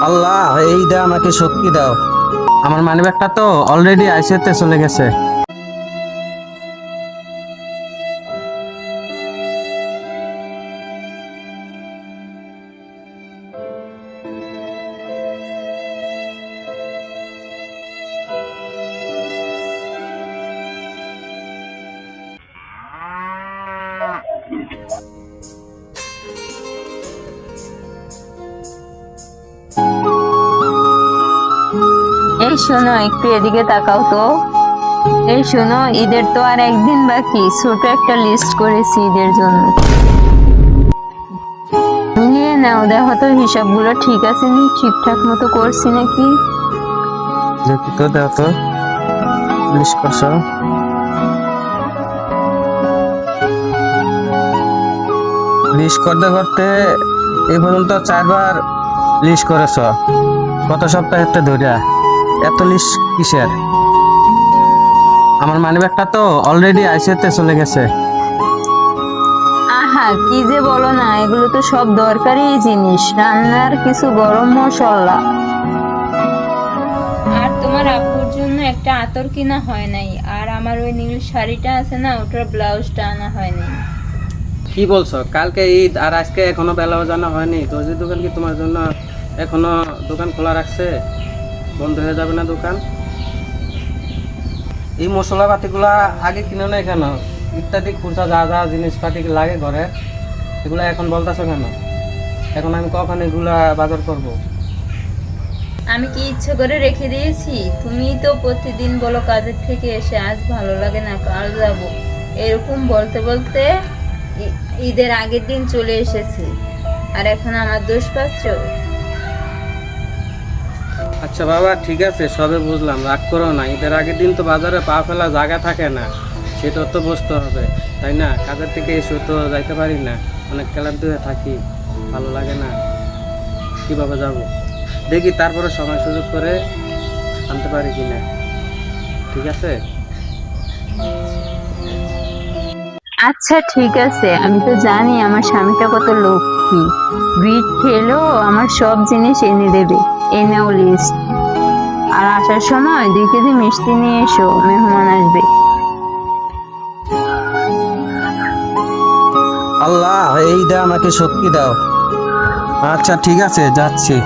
আল্লাহ, এই দা আমাকে শক্তি দাও। আমার মানিব্যাগটা তো অলরেডি আইসিইউতে চলে গেছে। এই শোনো, একটু এদিকে তাকাও তো। এই শোনো, ঈদের তো আর একদিন বাকি। ছোট একটা লিস্ট করেছি ঈদের জন্য। মিলিয়ে নাও, দেখো তো হিসাবগুলো ঠিক আছে নি, ঠিকঠাক মতো করছি নাকি। দেখি তো, দাও তো, লিস্ট করছো। লিস্ট করতে করতে এই পর্যন্ত 4বার লিস্ট করেছ। গত সপ্তাহে ধরে এত লিস্ট কিসের? আমার মানিব্যাগটা তো অলরেডি আইসিইউতে চলে গেছে। আহা, কি যে বলো না, এগুলো তো সব দরকারি জিনিস, রান্নার কিছু গরম মশলা। আর তোমার আপুর জন্য একটা আতর কিনা হয় নাই, আর আমার ওই নীল শাড়িটা আছে না, ওটার ব্লাউজটা আনা হয় নাই। কি বলছো? কালকে ঈদ আর আজকে এখনো বেলাও জানা হয়নি। দর্জির দোকান কি তোমার জন্য এখনো দোকান খোলা রাখছে? বন্ধ হয়ে যাবে না দোকান? এই মশলাপাতিগুলা আগে কিনো না কেন? ইত্যাদি খুচরা যা যা জিনিসপাতি লাগে ঘরে, এগুলা এখন বলতেছো কেন? এখন আমি কখন এগুলা বাজার করব? আমি কি ইচ্ছে করে রেখে দিয়েছি? তুমি তো প্রতিদিন বলো কাজের থেকে এসে আজ ভালো লাগে না, কাল যাব, এরকম বলতে বলতে ঈদের আগের দিন চলে এসেছে, আর এখন আমার দোষ পাচ্ছ? আচ্ছা বাবা, ঠিক আছে, সবে বুঝলাম, রাগ করো না। ঈদের আগের দিন তো বাজারে পা ফেলা জায়গা থাকে না, সেটা তো বুঝতে হবে, তাই না? কাজের থেকে এসে তো যাইতে পারি না, অনেক ক্লান্ত হয়ে থাকি, ভালো লাগে না। কিভাবে যাব দেখি, তারপরে সময় সুযোগ করে আনতে পারি কিনা। ঠিক আছে? আচ্ছা ঠিক আছে, আমি তো জানি আমার স্বামীটা কত লক্ষ্মী। বিট খেলেও আমার সব জিনিস এনে দেবে। এই নাও লিস্ট। আর আসার সময় 2 কেজি মিষ্টি নিয়ে এসো, মেহমান আসবে। আল্লাহ, এই দা আমাকে শক্তি দাও। আচ্ছা ঠিক আছে, যাচ্ছি।